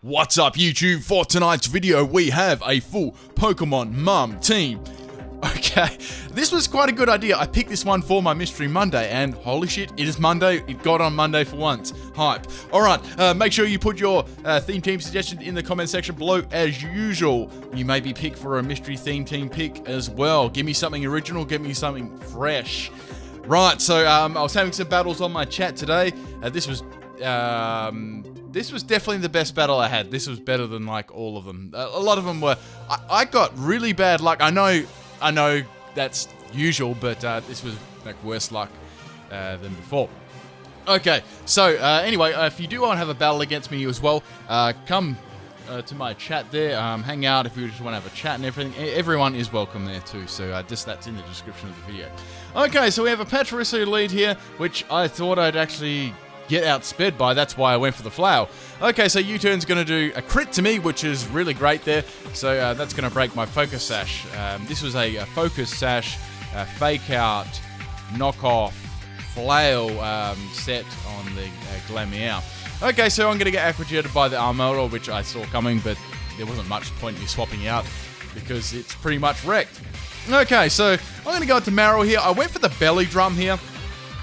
What's up YouTube? For tonight's video we have a full Pokemon Mum team. Okay, this was quite a good idea. I picked this one for my Mystery Monday and holy shit, it is Monday. It got on Monday for once. Hype. Alright, make sure you put your theme team suggestion in the comment section below as usual. You may be picked for a mystery theme team pick as well. Give me something original, give me something fresh. Right, so I was having some battles on my chat today. This was definitely the best battle I had. This was better than like all of them. A lot of them were. I got really bad luck. I know that's usual, but this was like worse luck than before. Okay, so anyway, if you do want to have a battle against me as well, come to my chat there. Hang out if you just want to have a chat and everything. Everyone is welcome there too, so that's in the description of the video. Okay, so we have a Pachirisu lead here, which I thought I'd actually get outsped by. That's why I went for the Flower. Okay, so U-turn's going to do a crit to me, which is really great there. So that's going to break my Focus Sash. This was a Focus Sash, Fake Out, Knockoff, Flail set on the Glameow. Okay, so I'm going to get Aqua Jetted by the Armada, which I saw coming, but there wasn't much point in me swapping out because it's pretty much wrecked. Okay, so I'm going to go into Marill here. I went for the Belly Drum here.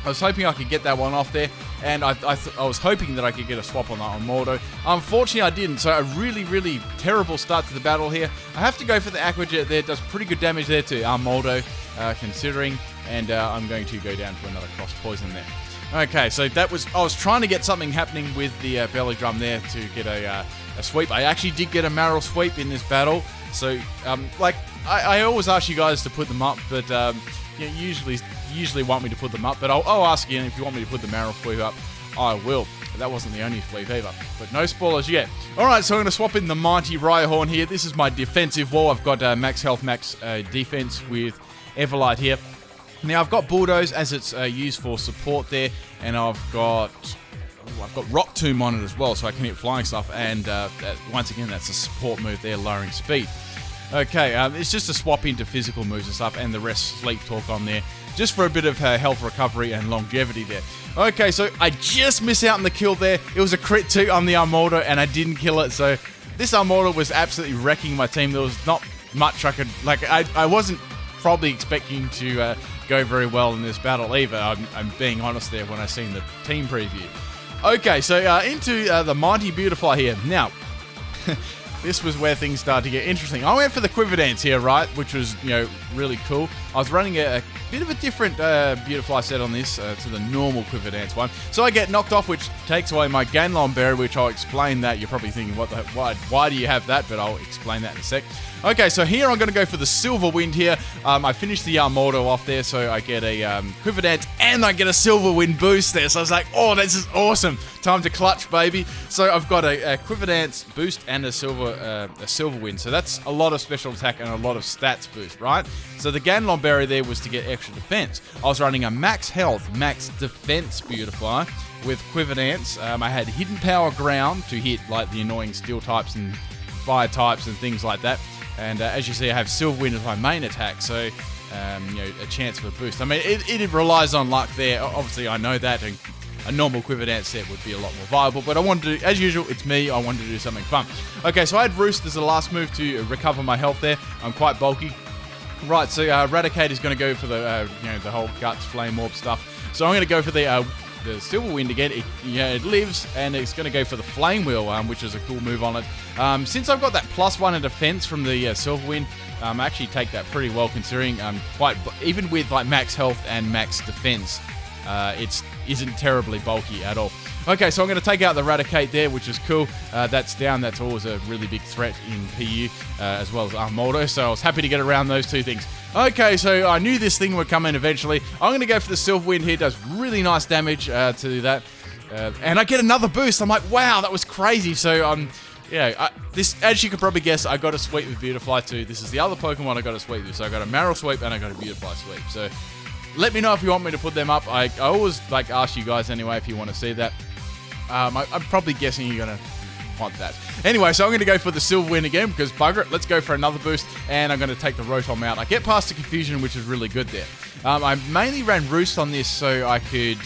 I was hoping I could get that one off there, and I was hoping that I could get a swap on that on Mordo. Unfortunately, I didn't, so a really terrible start to the battle here. I have to go for the Aqua Jet there. It does pretty good damage there to Armoldo, considering, and I'm going to go down to another Cross Poison there. Okay, so that was, I was trying to get something happening with the Belly Drum there to get a sweep. I actually did get a Marill sweep in this battle, so like I always ask you guys to put them up, but you usually want me to put them up, but I'll ask again if you want me to put the Marill sweep up, I will. But that wasn't the only sweep either, but no spoilers yet. Alright, so I'm going to swap in the Mighty Rhyhorn here. This is my defensive wall. I've got max health, max defense with Everlight here. Now I've got Bulldoze as it's used for support there, and I've got Rock Tomb on it as well, so I can hit flying stuff, and once again that's a support move there, lowering speed. Okay, it's just a swap into physical moves and stuff, and the rest Sleep Talk on there, just for a bit of health recovery and longevity there. Okay, so I just miss out on the kill there. It was a crit too on the Armada, and I didn't kill it, so this Armada was absolutely wrecking my team. There was not much I could, like, I wasn't probably expecting to go very well in this battle either. I'm being honest there when I seen the team preview. Okay, so into the Mighty Beautifly here. Now, this was where things started to get interesting. I went for the Quiver Dance here, right, which was, you know, really cool. I was running a bit of a different Beautifly set on this to the normal Quiver Dance one. So I get knocked off, which takes away my Ganlon Berry, which I'll explain that. You're probably thinking, why do you have that? But I'll explain that in a sec. Okay, so here I'm going to go for the Silver Wind here. I finished the Armada off there, so I get a Quiver Dance and I get a Silver Wind boost there. So I was like, oh, this is awesome. Time to clutch, baby. So I've got a Quiver Dance boost and a Silver Wind. So that's a lot of special attack and a lot of stats boost, right? So the Ganlon Berry there was to get extra defense. I was running a max health, max defense Beautifly with Quiver Dance. I had Hidden Power Ground to hit like the annoying Steel types and Fire types and things like that. And as you see, I have Silver Wind as my main attack, so you know, a chance for a boost. I mean, it relies on luck there. Obviously, I know that, and a normal Quiver Dance set would be a lot more viable, but I wanted to, as usual, it's me, I wanted to do something fun. Okay, so I had Roost as the last move to recover my health there. I'm quite bulky. Right, so Raticate is going to go for the, you know, the whole Guts, Flame Orb stuff. So I'm going to go for the Silver Wind again. It lives, and it's going to go for the Flame Wheel, which is a cool move on it. Since I've got that +1 in defense from the Silver Wind, I actually take that pretty well considering even with like max health and max defense, it isn't terribly bulky at all. Okay, so I'm going to take out the Raticate there, which is cool. That's down. That's always a really big threat in PU, as well as Armoldo, so I was happy to get around those two things. Okay, so I knew this thing would come in eventually. I'm going to go for the Silver Wind here. Does really nice damage to that. And I get another boost. I'm like, wow, that was crazy. So, yeah, this, as you could probably guess, I got a sweep with Beautifly too. This is the other Pokemon I got a sweep with. So I got a Marill sweep and I got a Beautifly sweep. So let me know if you want me to put them up. I always like ask you guys anyway if you want to see that. I'm probably guessing you're going to want that. Anyway, so I'm going to go for the Silver Wind again because bugger it. Let's go for another boost, and I'm going to take the Rotom out. I get past the Confusion, which is really good there. I mainly ran Roost on this so I could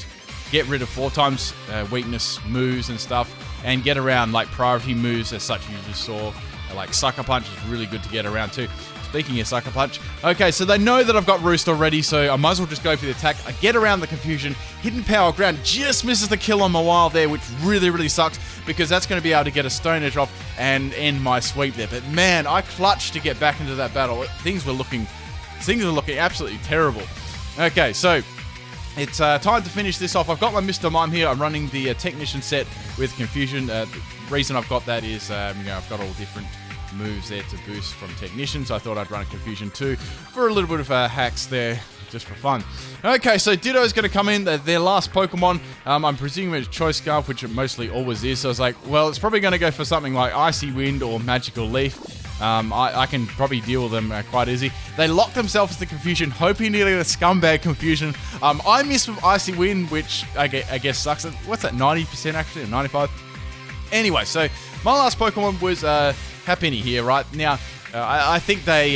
get rid of 4 times weakness moves and stuff. and get around like priority moves as such you just saw. Like Sucker Punch is really good to get around too. Speaking of Sucker Punch, okay, so they know that I've got Roost already, so I might as well just go for the attack. I get around the confusion. Hidden Power Ground just misses the kill on Mawile there, which really, really sucks, because that's going to be able to get a Stone Edge off and end my sweep there. But man, I clutched to get back into that battle. Things were looking absolutely terrible. Okay, so it's time to finish this off. I've got my Mr. Mime here. I'm running the Technician set with Confusion. The reason I've got that is, I've got all different moves there to boost from Technician, so I thought I'd run a Confusion too for a little bit of hacks there, just for fun. Okay, so Ditto is going to come in, their last Pokemon. I'm presuming it's Choice Scarf, which it mostly always is, so I was like, well, it's probably going to go for something like Icy Wind or Magical Leaf. I can probably deal with them quite easy. They lock themselves into Confusion, hoping to get a Scumbag Confusion. I missed with Icy Wind, which I guess sucks. What's that, 90% actually, or 95%? Anyway, so my last Pokemon was Happiny here, right? Now, I think they...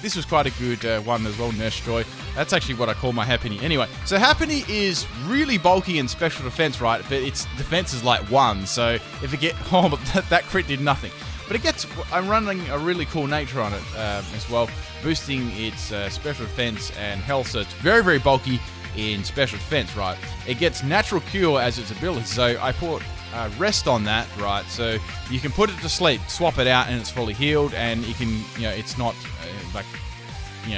this was quite a good one as well, Nurse Joy. That's actually what I call my Happiny. Anyway, so Happiny is really bulky in special defense, right? But its defense is like 1, so if it get... Oh, but that crit did nothing. But it gets... I'm running a really cool nature on it as well, boosting its special defense and health, so it's very, very bulky in special defense, right? It gets Natural Cure as its ability, so I put Rest on that, right? So you can put it to sleep, swap it out, and it's fully healed, and you can, it's not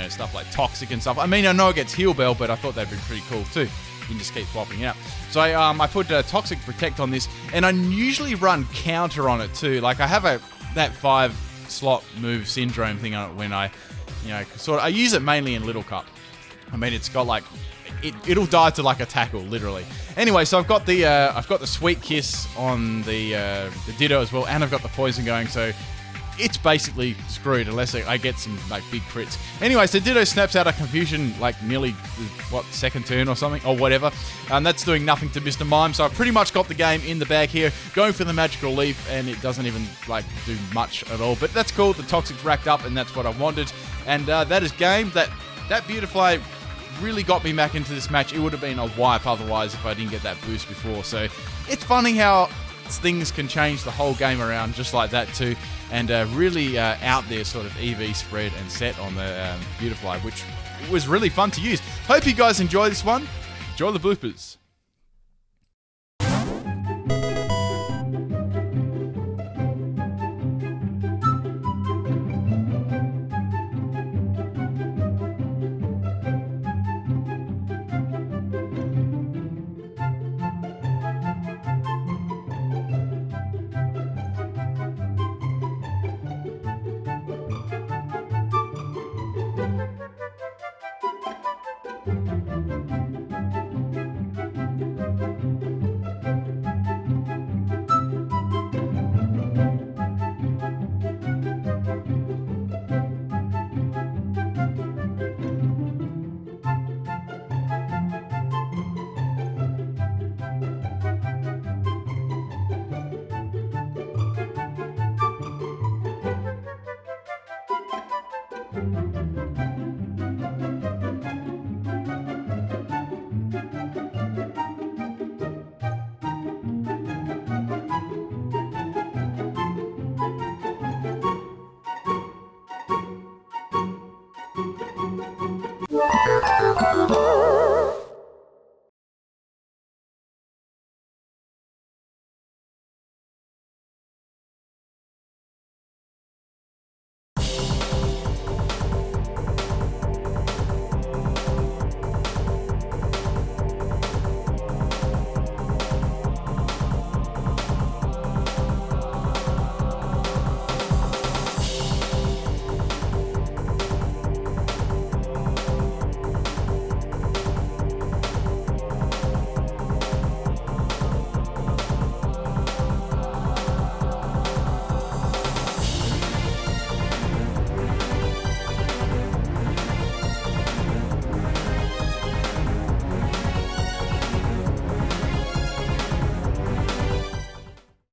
stuff like Toxic and stuff. I mean, I know it gets Heal Bell, but I thought that'd be pretty cool too. You can just keep swapping it out. So I put Toxic Protect on this, and I usually run Counter on it too. Like I have that 5-slot move syndrome thing on it when I use it mainly in Little Cup. I mean, it's got like it'll die to like a tackle, literally. Anyway, so I've got the Sweet Kiss on the Ditto as well, and I've got the Poison going, so it's basically screwed unless I get some like big crits. Anyway, so Ditto snaps out of Confusion like nearly, second turn or something, or whatever. And that's doing nothing to Mr. Mime, so I've pretty much got the game in the bag here. Going for the Magical Leaf, and it doesn't even like do much at all. But that's cool, the Toxic's racked up, and that's what I wanted. And that is game. That Beautifly really got me back into this match. It would have been a wipe otherwise if I didn't get that boost before. So it's funny how things can change the whole game around just like that too. And really out there sort of EV spread and set on the Beautifly, which was really fun to use. Hope you guys enjoy this one. Enjoy the bloopers.